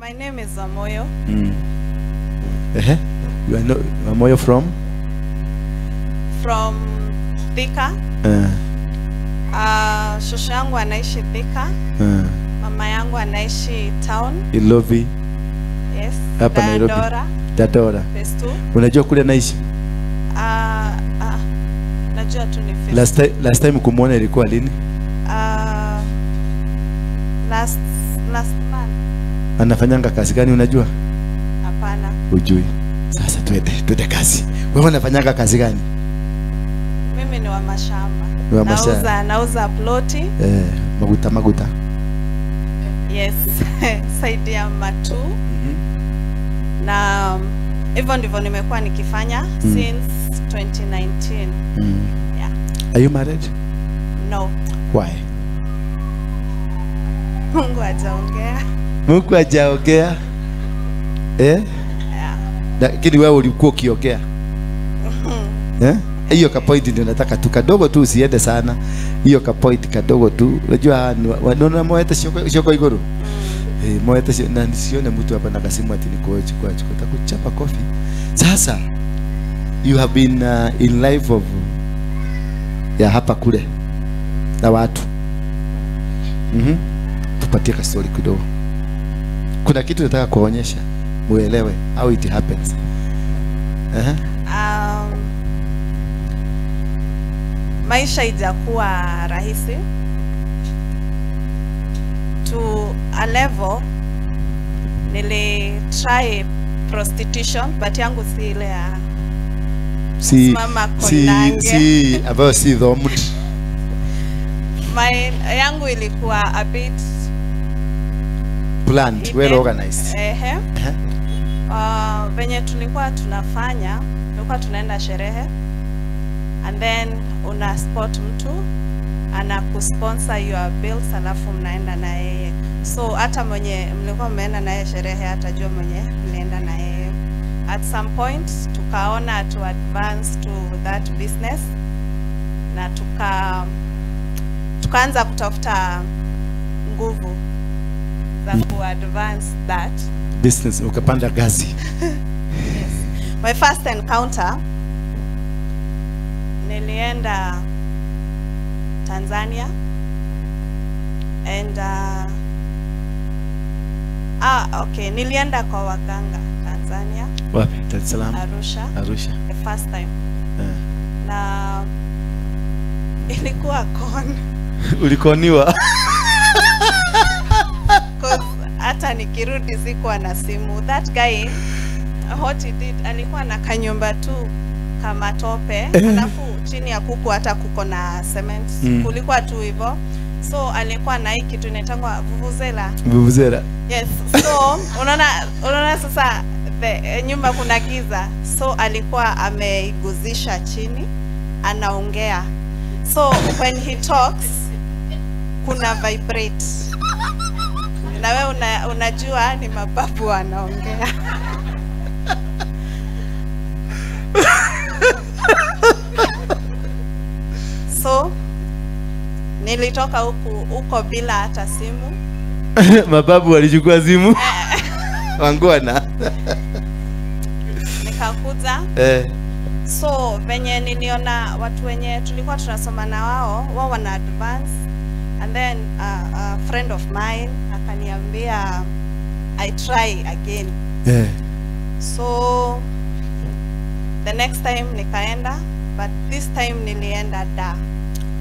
My name is Amoyo. You are Amoyo from? From Thika. Shosho yangu anaishi Thika. Mama yangu anaishi town. Ilovi. Yes. Hapa Nairobi. Dadora. Phase 2. Unajua kule naishi? Najua tu ni phase. Last time kumuona ilikuwa lini? Last month. Anafanyanga kazi gani unajua? Hapana. Ujui. Sasa tuende kazi. Wewe unafanyanga kazi gani? Mimi ni wa mashamba. Nauza ploti. Maguta. Yes. Saidi ya Matu. Na hivyo ndivyo nimekuwa nikifanya since 2019. Yeah. Are you married? No. Why? Mungu hajaongea. Mungu hajaongea? Yeah. Lakini wewe ulikuwa ukiongea? Hiyo ka point ndio nataka tu kadogo tu, usiende sana. Hiyo ka point kadogo tu. Unajua wanaona moeta shoko igoro. Moeta na nisione mtu hapa na kasimu ati niko chukua takuchapa kofi. Sasa you have been in life of ya hapa kule na watu. Tupatie ka story kidogo. Kuna kitu nataka kuonyesha muelewe how it happens. Maisha ijakuwa rahisi to a level. Nili try prostitution but yangu si ile ya mama konange ambayo si dhomut. Yangu ilikuwa a bit planned, well organized. Venye tulikuwa tunafanya, tulikuwa tunaenda sherehe and then una spot mtu ana kusponsor your bills alafu mnaenda na yeye. So hata mwenye mlikuwa mmeenda na yeye sherehe hatajua mwenye mnaenda na yeye. At some point tukaona to advance to that business na tukaanza kutafuta nguvu za ku advance that business. Ukapanda gazi. Yes. My first encounter nilienda Tanzania and okay, nilienda kwa waganga Tanzania. Wapi? Dar es Salaam? Arusha. The first time. Na ilikuwa con. Ulikoniwa? Hata nikirudi sikuwa na simu. That guy, what he did, alikuwa na kanyumba tu kama tope, alafu chini ya kuku hata kuko na cement. Kulikuwa tu hivyo. So alikuwa na hii kitu inaitwa vuvuzela. Yes. So unaona sasa nyumba kuna giza. So alikuwa ameiguzisha chini, anaongea. So when he talks kuna vibrate. Na wewe unajua ni mababu wanaongea. So nilitoka huko bila hata simu. Mababu walichukua simu. Wangwana. Nikakuja. So venye niliona watu wenye tulikuwa tunasoma na wao wana advance, and then a friend of mine akaniambia I try again. So the next time nikaenda, but this time nilienda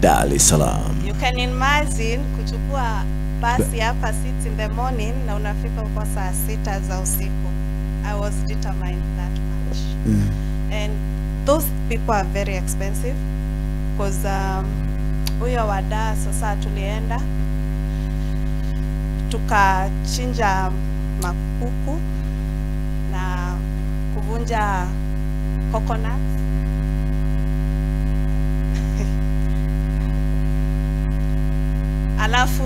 Dar es Salaam. You can imagine kuchukua basi hapa 6 in the morning na unafika huko saa 6 za usiku. I was determined that much. And those people are very expensive because huyo wa Dar sasa tulienda tukachinja makuku na kuvunja coconut. Alafu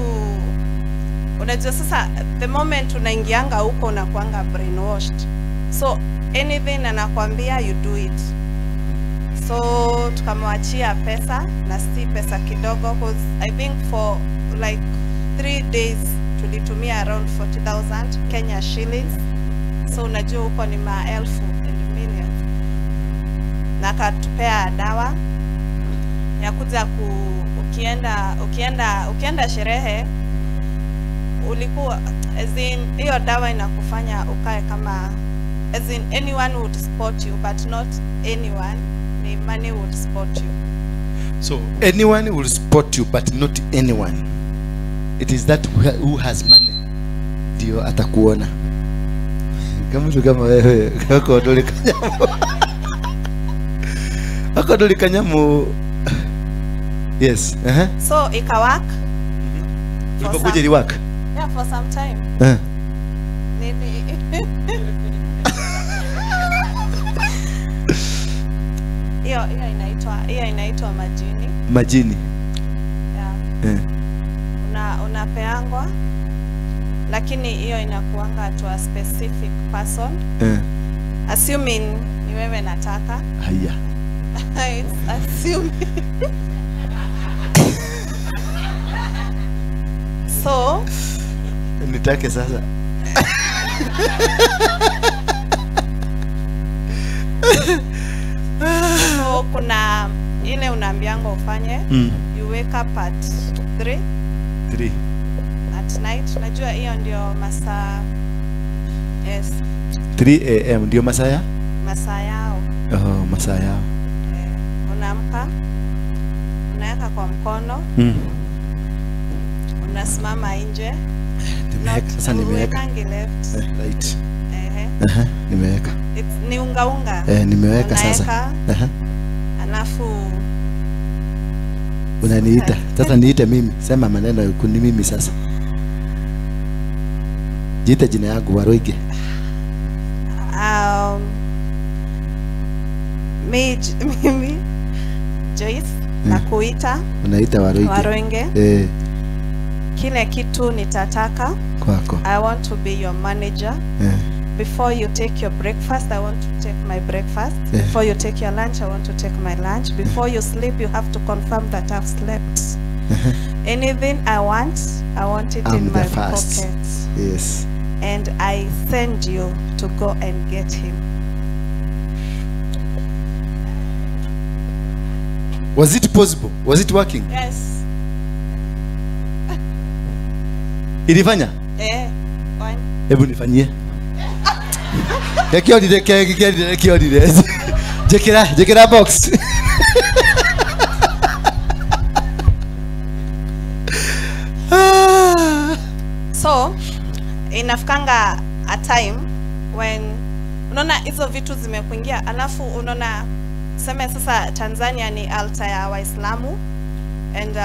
unajua sasa the moment unaingianga huko unakuanga brainwashed. So anything anakuambia you do it. So tukamwachia pesa na si pesa kidogo, because I think for like 3 days tulitumia around 40,000 Kenya shillings. So unajua huko ni maelfu and millions. Na akatupea dawa ya kuja ukienda sherehe ulikuwa as in hiyo dawa inakufanya ukae kama as in anyone would spot you but not anyone, ni money would spot you. So anyone will spot you but not anyone. It is that who has money ndio atakuona. Kama mtu kama wewe kako dole kanyamu. Ako dole kanyamu. Yes. So ikawak. Ulipokuja li work? Yeah, for some time. Nini? Hiyo inaitwa majini. Majini. Yeah. Unapeangwa lakini hiyo inakuanga to a specific person. Assuming ni wewe nataka. Haya. Assuming. So nitake sasa. So kuna ile unaambianga ufanye. You wake up at 3 at night. Najua hiyo ndio masaa. Yes. 3 AM ndio masaa ya? Masaa yao. Oh, masaa yao. Unaamka. Unaweka kwa mkono. Unasimama nje. Sasa nimeweka. Right. Nimeweka. Ni unga. Nimeweka sasa. Alafu unaniita. Sasa niite mimi. Sema maneno kuni mimi sasa. Jiita jina yangu Waruinge. Mimi Joyce na kuita. Unaita Waruinge. Kile kitu nitataka kwako. I want to be your manager. Before you take your breakfast, I want to take my breakfast. Before you take your lunch, I want to take my lunch. Before you sleep, you have to confirm that I've slept. Anything I want it in my pocket. Yes. And I send you to go and get him. Was it possible? Was it working? Yes. Ilifanya? One. Hebu nifanyie. Kiodide. Jekira box. So, inafikanga a time when unaona hizo vitu zimekuingia, alafu unaona sema sasa Tanzania ni altar ya Waislamu and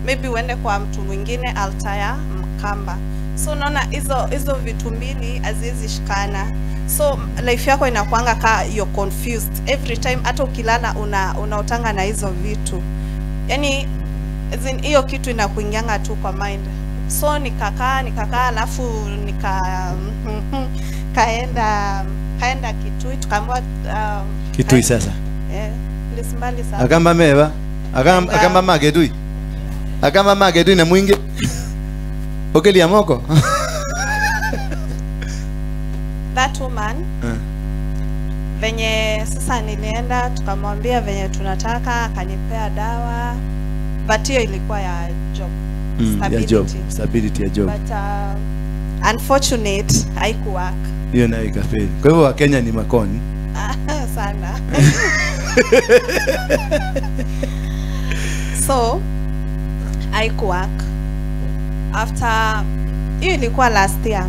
maybe uende kwa mtu mwingine altar ya Mkamba. So unaona hizo vitu mbili haziwezi shikana. So life yako inakuanga ka you're confused every time, hata ukilala unaotanga na hizo vitu. Yani hiyo kitu inakuingianga tu kwa mind. So nikakaa alafu kaenda Kitui, tukaambiwa Kitui sasa. Mbali sana. Akamba meva. Akamba magedui. Akamba magedui na mwingi. Okeli ya moko. That woman. Venye sasa nilienda tukamwambia venye tunataka, akanipea dawa. But hiyo ilikuwa ya job. Stability ya job. But unfortunate haikuwork. Hiyo nayo ikafeli. Kwa hivyo Wakenya ni makoni sana. So haikuwork. After hiyo ilikuwa last year.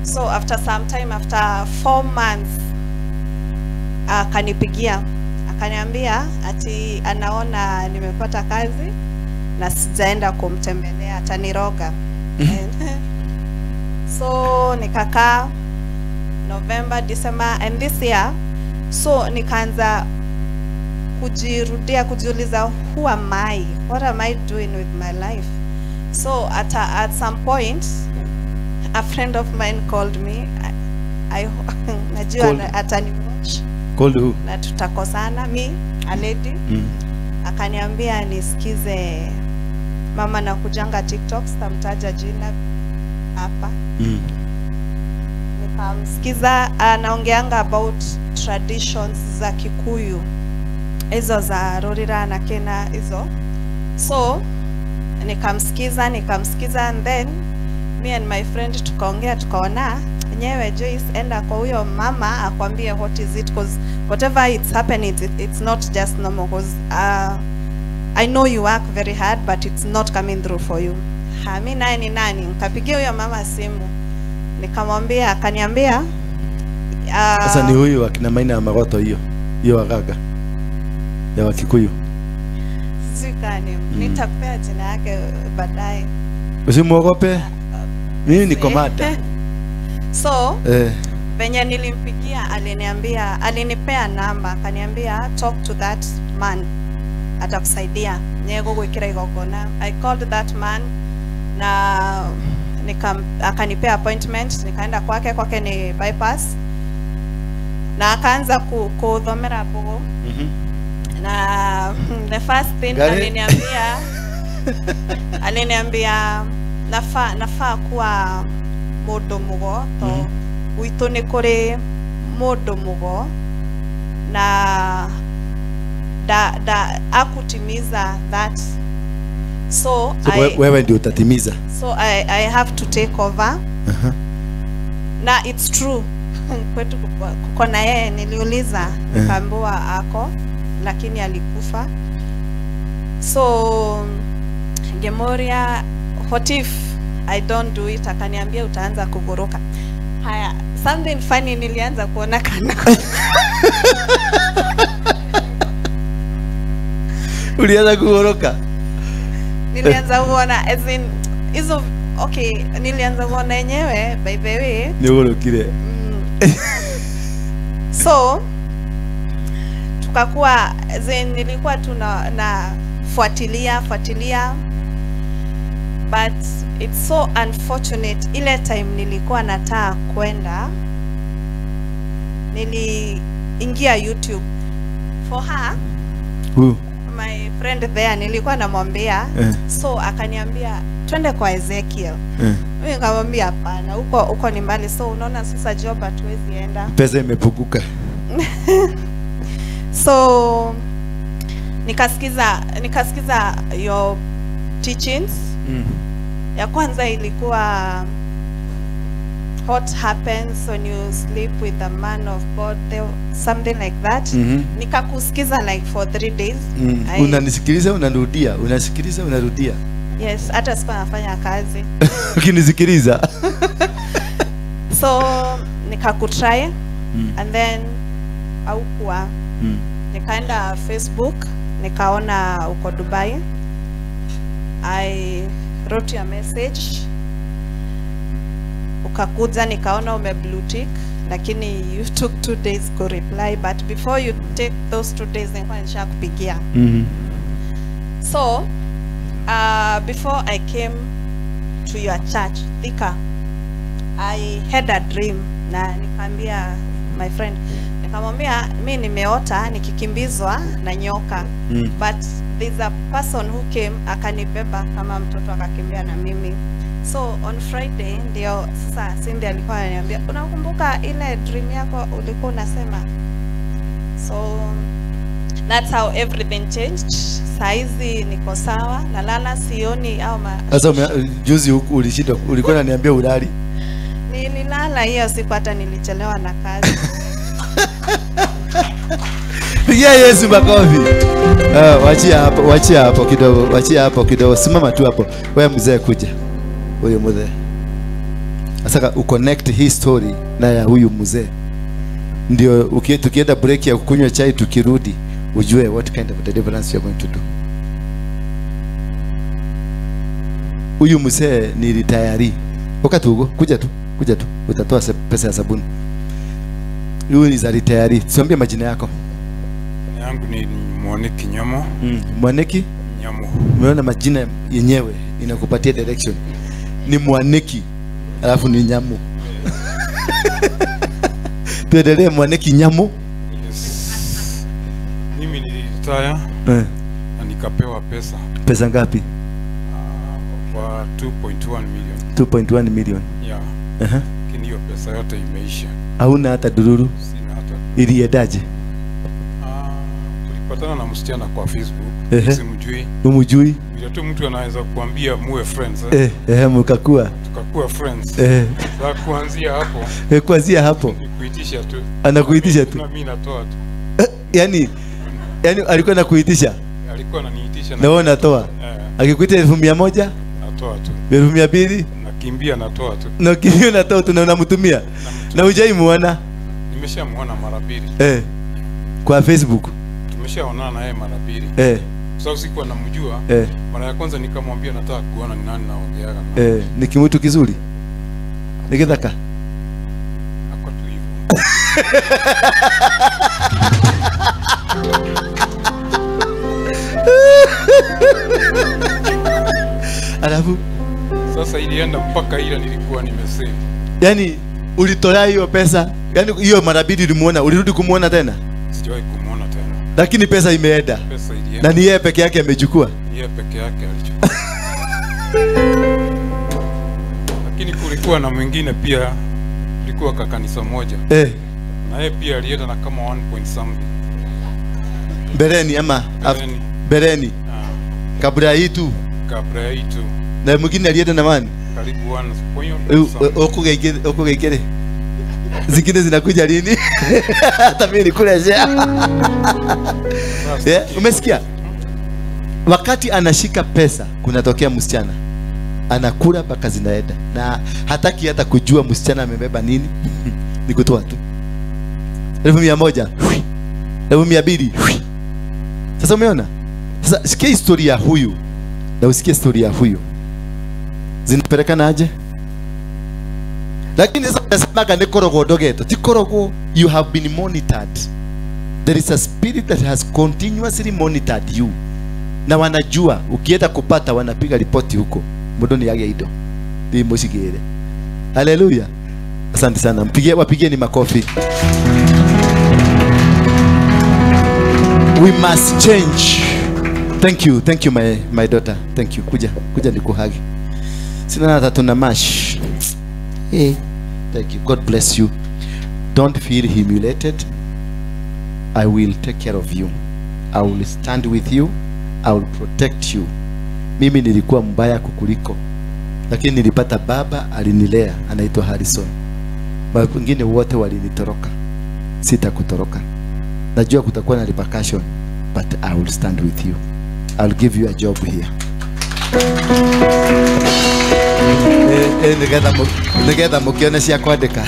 So after some time, after 4 months, akanipigia akaniambia ati anaona nimepata kazi na sijaenda kumtembelea, ataniroga. So nikakaa November, December and this year. So nikaanza kujiuliza who am I? What am I doing with my life? So at some point a friend of mine called me. I najua ataniwatch. Called who? Na tutakosana, me, a lady. Akaniambia nisikize mama nakujanga TikTok, sitamtaja jina hapa. Nikamsikiza anaongeanga about traditions za Kikuyu, hizo za Rorira na Kena hizo. So nikamsikiza and then me and my friend tukaongea, tukaona nyewe Joyce, enda kwa huyo mama akwambie what is it, because whatever it's happening it's not just normal, because I know you work very hard but it's not coming through for you. Mimi naye ni nani, nikapigia huyo mama simu nikamwambia, akaniambia sasa ni huyu akina Maina Magoto, hiyo wagaga ya Wakikuyu. Sikani nitakupea jina yake baadaye, usimuogope, mimi niko mata. So venye nilimpigia alinipea namba, akaniambia talk to that man, atakusaidia nyego gwikira igogona. I called that man na akanipea appointment, nikaenda kwake ni bypass, na akaanza kuthomera bogo. Na the first thing aliniambia nafaa kuwa modo mugo to wito ni kuri modo mugo na da akutimiza that. So wewe ndio utatimiza. So I have to take over. Na it's true. Kwetu kuko na yeye, niliuliza nikaambiwa ako, lakini alikufa. So Gemoria, what if I don't do it? Akaniambia utaanza kugoroka. Haya, something funny nilianza kuona kana. Ulianza kugoroka? Nilianza kuona as in hizo, okay, nilianza kuona yenyewe by the way. Nigorokire. So tukakuwa nilikuwa na fuatilia, but it's so unfortunate. Ile time nilikuwa nataka kwenda, niliingia YouTube for her. My friend there nilikuwa namwambia, so akaniambia twende kwa Ezekiel. Mimi nikamwambia hapana, huko ni mbali, so unaona sasa job hatuwezi enda, pesa imepunguka. So nikasikiza your teachings. Ya kwanza ilikuwa what happens when you sleep with a man of God, something like that. Nikakusikiza like for 3 days. Unanisikiliza unarudia, unasikiliza unarudia. Yes, hata sikuwa nafanya kazi. Ukinisikiliza. So nikakutry and then haukuwa. Nikaenda Facebook, nikaona uko Dubai. I wrote you a message. Ukakuja, nikaona ume blue tick, lakini you took 2 days to reply, but before you take those 2 days nilikuwa nishakupigia. So before I came to your church, Thika, I had a dream, na nikamwambia my friend, nikamwambia mimi nimeota nikikimbizwa na nyoka, but there's a person who came akanibeba kama mtoto akakimbia na mimi. So on Friday ndio sasa Cindy alikuwa ananiambia, unakumbuka ile dream yako ulikuwa unasema? So that's how everything changed. Saizi niko sawa, nalala sioni au sasa juzi huku ulishinda, ulikuwa unaniambia ulali. Nililala hiyo siku, hata nilichelewa na kazi. Pigia Yesu makofi. Wachia hapo kidogo. Simama tu hapo. Wewe mzee kuja. Huyo mzee. Sasa uconnect hii story na ya huyu mzee. Ndio tukienda break ya kunywa chai tukirudi, ujue what kind of deliverance you're going to do. Huyu mzee ni retiree. Wakati huo kuja tu. Utatoa pesa ya sabuni. Huyu ni za retiree. Tuambie majina yako. Yangu ni Mwaneki Nyamo. Mwaneki Nyamo. Umeona majina yenyewe inakupatia direction. Ni Mwaneki alafu ni Nyamo. Tuendelee. Mwaneki Nyamo. Yes. Mimi nilitaya na nikapewa pesa. Pesa ngapi? kwa 2.1 million. 2.1 million. Yeah. Lakini hiyo pesa yote imeisha. Hauna hata dururu? Sina hata. Iliendaje? Tulipatana na msichana kwa Facebook. Simjui. Umjui? Bila tu mtu anaweza kuambia muwe friends. Mkakuwa. Tukakuwa friends. Sasa kuanzia hapo. Kuanzia hapo. Nikuitisha tu. Anakuitisha tu. Na mimi natoa tu. Yani alikuwa anakuitisha? Alikuwa ananiitisha na wewe unatoa. Akikuita 1,100? Natoa tu. 200? Nakimbia natoa tu. Nakimbia natoa tu na unamtumia. Na hujaimuona? Nimeshamuona mara 2. Kwa Facebook. Tumeshaonana naye mara 2. Sasa sikuwa namjua. Mara ya kwanza nikamwambia nataka kuona ni nani naongeaga. Ni kimutu kizuri. Nikitaka. Ako tu hivyo. Alafu sasa ilienda mpaka ile nilikuwa nimesave. Yani ulitolea hiyo pesa? Yani hiyo mara 2 ulimuona, ulirudi kumuona tena? Sijawahi kumuona tena. Lakini pesa imeenda. Pesa ilienda. Na ni yeye peke yake amechukua? Yeye peke yake alichukua. Lakini kulikuwa na mwingine pia, kulikuwa kakanisa moja. Na yeye pia alienda na kama 1 point something. Bereni ama Bereni. Kabla hii tu. Kabla hii tu. Na mwingine alienda na mani? Karibu 1 point. Okugekere. Zingine zinakuja lini? Hata mimi nikulezea. Umesikia? Wakati anashika pesa kunatokea msichana. Anakula mpaka zinaenda. Na hataki hata kujua msichana amebeba nini. Ni kutoa tu. 1,100. 200. Sasa umeona? Sasa sikia historia huyu. Na usikie historia huyu. Zinapelekana aje? Lakini sasa nasemaga ni korogo dogeto. Ti korogo, you have been monitored. There is a spirit that has continuously monitored you. Na wanajua ukienda kupata wanapiga ripoti huko. Mudoni yake ido. Ndi moshigere. Hallelujah. Asante sana. Wapigie ni makofi. We must change. Thank you my daughter. Thank you. Kuja nikuhagi. Sina hata tuna mash. Thank you. God bless you. Don't feel humiliated. I will take care of you. I will stand with you. I will protect you. Mimi nilikuwa mbaya kukuliko, lakini nilipata baba alinilea, anaitwa Harrison. Wengine wote walinitoroka. Sitakutoroka. Najua kutakuwa na repercussion, but I will stand with you. I will give you a job here. Nigeza mukione cia kwandika.